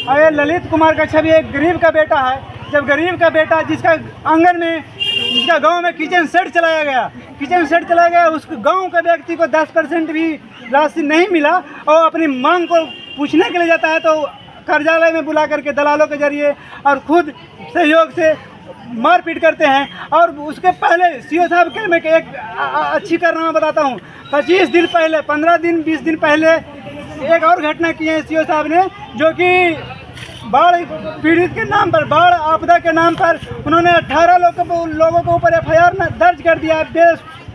और ये ललित कुमार का छवि एक गरीब का बेटा है। जब गरीब का बेटा जिसका आंगन में, जिसका गांव में किचन सेट चलाया गया, उस गांव के व्यक्ति को 10% भी राशि नहीं मिला और अपनी मांग को पूछने के लिए जाता है तो कार्यालय में बुला करके दलालों के जरिए और खुद सहयोग से मारपीट करते हैं। और उसके पहले सीओ साहब के मैं एक अच्छी कारनामा बताता हूँ। 25 दिन पहले, 15 दिन 20 दिन पहले एक और घटना की है सीओ साहब ने, जो कि बाढ़ पीड़ित के नाम पर, बाढ़ आपदा के नाम पर उन्होंने 18 लोगों के ऊपर FIR दर्ज कर दिया।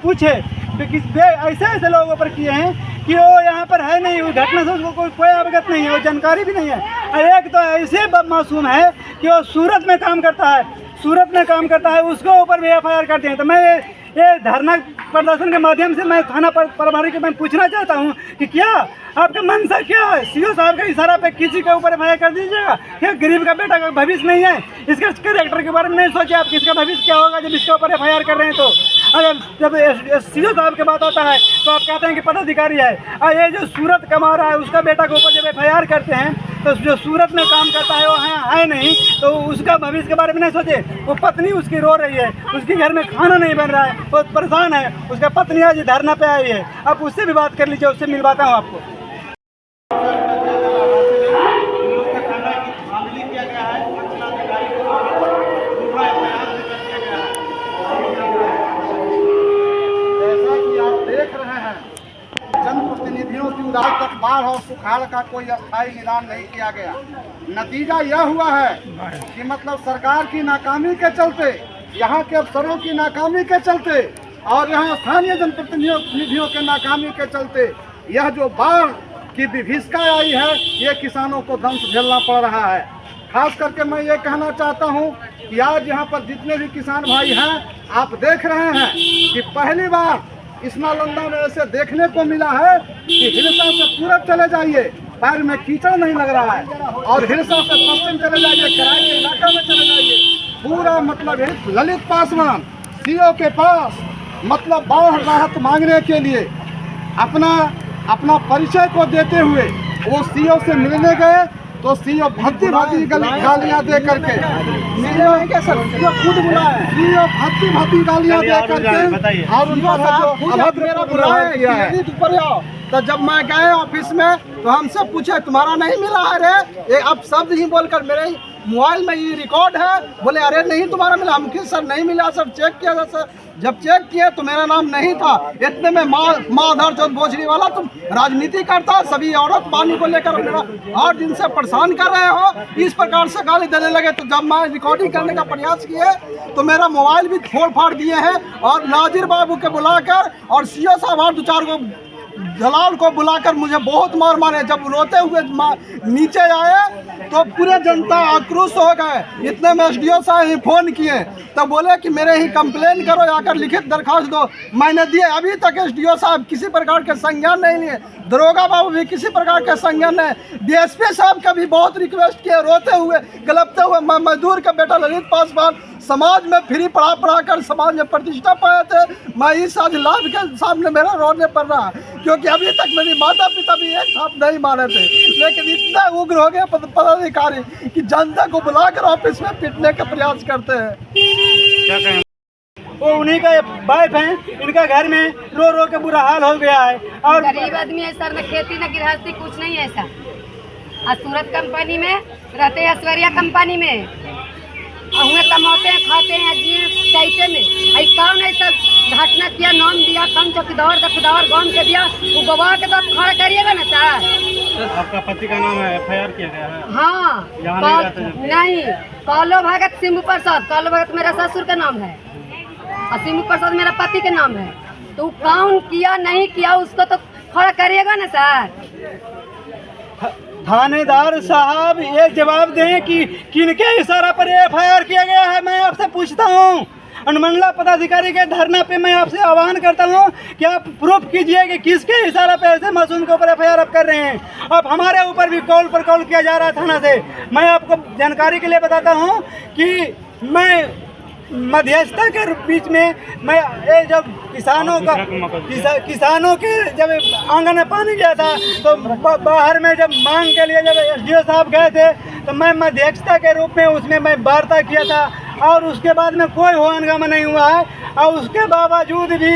पूछे ऐसे लोगों पर किए हैं कि वो यहाँ पर है नहीं, उस घटना से उसको कोई अवगत नहीं है, वो जानकारी भी नहीं है। और एक तो ऐसे मासूम है कि वो सूरत में काम करता है, उसके ऊपर भी FIR करते हैं। तो मैं ये धरना प्रदर्शन के माध्यम से मैं थाना प्रभारी को मैं पूछना चाहता हूँ कि क्या आपका मंशा क्या है? सीओ साहब के इशारा पे किसी के ऊपर FIR कर दीजिएगा? क्या गरीब का बेटा का भविष्य नहीं है? इसके कैरेक्टर के बारे में नहीं सोचे आप, किसका भविष्य क्या होगा जब इसके ऊपर FIR कर रहे हैं? तो अगर जब सीओ साहब की बात आता है तो आप कहते हैं कि पदाधिकारी है। और ये जो सूरत कमा रहा है उसका बेटा के ऊपर जब FIR करते हैं तो जो सूरत में काम करता है वो है नहीं, तो उसका भविष्य के बारे में नहीं सोचे। वो पत्नी उसकी रो रही है, उसके घर में खाना नहीं बन रहा है, वो परेशान है, उसका पत्नी आज धरना पे आई है। आप उससे भी बात कर लीजिए, उससे मिलवाता हूँ आपको। जैसा कि आप देख रहे हैं, जनप्रतिनिधियों की उधार तक बाढ़ और सुखाड़ का कोई अस्थायी निदान नहीं किया गया। नतीजा यह हुआ है कि मतलब सरकार की नाकामी के चलते, यहाँ के अफसरों की नाकामी के चलते और यहाँ स्थानीय जनप्रतिनिधियों के नाकामी के चलते यह जो बाढ़ की विभीषिका आई है, ये किसानों को दंश झेलना पड़ रहा है। खास करके मैं ये कहना चाहता हूँ कि आज यहाँ पर जितने भी किसान भाई हैं, आप देख रहे हैं कि पहली बार इस नालंदा में ऐसे देखने को मिला है कि हिरसा से पूरब चले जाइए, पैर में कीचड़ नहीं लग रहा है, और हिरसा से पश्चिम चले जाइए, कराई के इलाका में चले जाइए, पूरा मतलब है ललित पासवान सीओ के पास मतलब बाढ़ राहत मांगने के लिए अपना परिचय को देते हुए वो सीओ से मिलने गए तो सीओ भद्दी गालियां दे करके सीओ भद्दी गालियां दे करके और उनका जो अभद्र बुलाया किया है। तो जब मैं गए ऑफिस में तो हमसे पूछे तुम्हारा नहीं मिला है रे, ये अब शब्द ही बोलकर मेरे मोबाइल में ये रिकॉर्ड है, बोले अरे नहीं तुम्हारा मिला। हम किस सर नहीं मिला सर, चेक किया था सर। जब चेक किए तो मेरा नाम नहीं था। इतने में माधर चौथ भोजरी वाला तुम राजनीति करता, सभी औरत पानी को लेकर मेरा 8 दिन से परेशान कर रहे हो, इस प्रकार से गाली देने लगे। तो जब मैं रिकॉर्डिंग करने का प्रयास किए तो मेरा मोबाइल भी फोड़ फाड़ दिए हैं और नाजिर बाबू के बुलाकर और सीओ साहब और 2-4 को दलाल को बुलाकर मुझे बहुत मार मारे। जब रोते हुए नीचे आए तो पूरे जनता आक्रोश हो गए। इतने में SDO साहब ही फोन किए तो बोले कि मेरे ही कंप्लेन करो, आकर लिखित दरखास्त दो। मैंने दिए, अभी तक SDO साहब किसी प्रकार के संज्ञान नहीं लिए, दरोगा बाबू भी किसी प्रकार के संज्ञान नहीं। DSP साहब का भी बहुत रिक्वेस्ट किए, रोते हुए गलपते हुए। मैं मजदूर का बेटा ललित पासवान, समाज में फ्री पढ़ा कर समाज में प्रतिष्ठा पाए थे। मैं इस आज लाभ के सामने मेरा रोने पड़ रहा है, क्योंकि अभी तक मेरे माता पिता भी एक साथ नहीं माने थे, लेकिन इतना उग्र हो गया पदाधिकारी कि जनता को बुलाकर ऑफिस में पीटने का प्रयास करते हैं। क्या कहें? वो उन्हीं का वाइफ है, इनका घर में रो रो के बुरा हाल हो गया है। और गरीब आदमी है सर, न खेती न गृहस्थी, कुछ नहीं है ऐसा। आज सूरत कंपनी में रहते हैं, ऐश्वर्या कंपनी में हुए, कमाते हैं, खाते हैं, जिए कैसे में। आई कौन ऐसा घटना किया, नाम दिया, कम चौकीदार का खुदार गाँव के दिया, वो गवाह के साथ खड़ा करिएगा ना सर। आपका पति का नाम है, FIR किया गया है? हाँ, नहीं, कालो भगत सिंह प्रसाद, कालो भगत मेरा ससुर का नाम है और सिंह प्रसाद मेरा पति का नाम है। तो कौन किया नहीं किया उसको तो खड़ा करिएगा ना सर। थानेदार साहब ये जवाब दें कि किनके इशारा पर FIR किया गया है। मैं आपसे पूछता हूँ, अनुमंडला पदाधिकारी के धरना पे मैं आपसे आह्वान करता हूँ कि आप प्रूफ कीजिए कि किसके इशारा पे ऐसे मासूम के ऊपर FIR आप कर रहे हैं। अब हमारे ऊपर भी कॉल पर कॉल किया जा रहा है थाना से। मैं आपको जानकारी के लिए बताता हूँ कि मैं मध्यस्थता के बीच में मैं ये जब किसानों के जब आंगन में पानी गया था तो बाहर में जब मांग के लिए जब एसडीओ साहब गए थे तो मैं मध्यस्थता के रूप में उसमें मैं वार्ता किया था और उसके बाद में कोई हंगामा नहीं हुआ है। और उसके बावजूद भी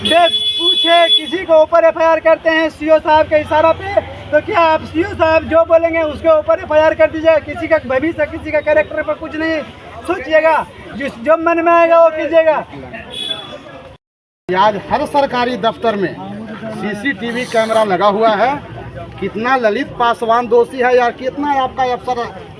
पूछे किसी को ऊपर एफआईआर करते हैं सीओ साहब के इशारा पे, तो क्या आप सीओ साहब जो बोलेंगे उसके ऊपर एफआईआर कर दीजिएगा? किसी का भविष्य किसी का कैरेक्टर पर कुछ नहीं सोचिएगा, जो मन में आएगा वो कीजिएगा। आज हर सरकारी दफ्तर में सीसीटीवी कैमरा लगा हुआ है। कितना ललित पासवान दोषी है यार, कितना आपका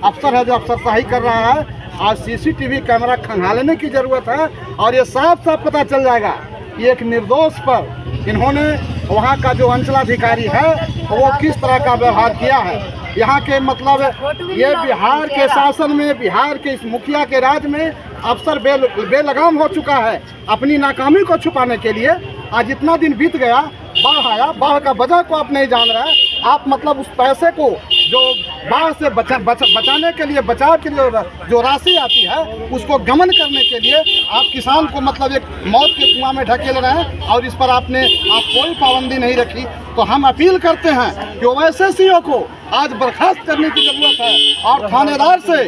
अफसर है जो अफसरशाही कर रहा है। आज सीसीटीवी कैमरा खंगालने की जरूरत है और ये साफ साफ पता चल जाएगा कि एक निर्दोष पर इन्होंने वहाँ का जो अंचलाधिकारी है वो किस तरह का व्यवहार किया है। यहाँ के मतलब ये बिहार के शासन में, बिहार के इस मुखिया के राज में अफसर बेलगाम हो चुका है अपनी नाकामी को छुपाने के लिए। आज इतना दिन बीत गया, बाढ़ आया, बाढ़ का वजह को आप नहीं जान रहे। आप मतलब उस पैसे को जो बाढ़ से बचाने के लिए, बचाव के लिए जो राशि आती है उसको गमन करने के लिए आप किसान को मतलब एक मौत के कुआं में ढकेल रहे हैं और इस पर आप कोई पाबंदी नहीं रखी। तो हम अपील करते हैं कि वैसे सीओ को आज बर्खास्त करने की जरूरत है और थानेदार से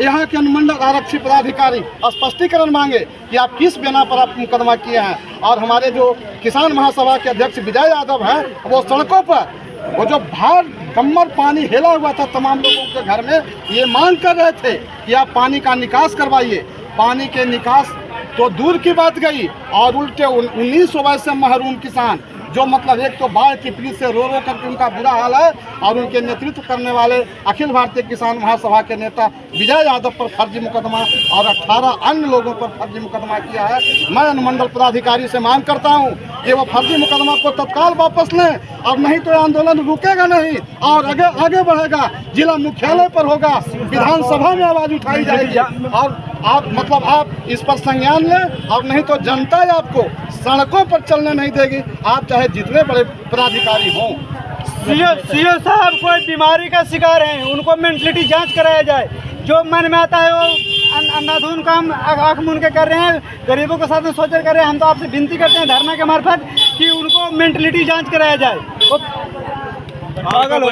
यहाँ के अनुमंडल आरक्षी पदाधिकारी स्पष्टीकरण मांगे कि आप किस बिना पर आप मुकदमा किए हैं। और हमारे जो किसान महासभा के अध्यक्ष विजय यादव हैं वो सड़कों पर वो जो भार कमर पानी हेला हुआ था तमाम लोगों के घर में, ये मांग कर रहे थे कि आप पानी का निकास करवाइए। पानी के निकास तो दूर की बात गई और उल्टे 19 वैसे महरूम किसान जो मतलब एक तो बाढ़ की पीड़ित से रो करके उनका बुरा हाल है और उनके नेतृत्व करने वाले अखिल भारतीय किसान महासभा के नेता विजय यादव पर फर्जी मुकदमा और 18 अन्य लोगों पर फर्जी मुकदमा किया है। मैं अनुमंडल पदाधिकारी से मांग करता हूं कि वो फर्जी मुकदमा को तत्काल वापस लें और नहीं तो आंदोलन रुकेगा नहीं और आगे बढ़ेगा। जिला मुख्यालय पर होगा, विधानसभा में आवाज उठाई जाएगी और आप इस पर संज्ञान लें और नहीं तो जनता आपको सड़कों पर चलने नहीं देगी, आप चाहे जितने बड़े पदाधिकारी हों। सीओ साहब कोई बीमारी का शिकार हैं, उनको मेंटलिटी जांच कराया जाए। जो मन में आता है वो अंधाधुन काम आँख मूंद के कर रहे हैं, गरीबों के साथ में सोचकर कर रहे हैं। हम तो आपसे विनती करते हैं धरना के मार्फत कि उनको मेंटलिटी जांच कराया जाए। वो पागल हो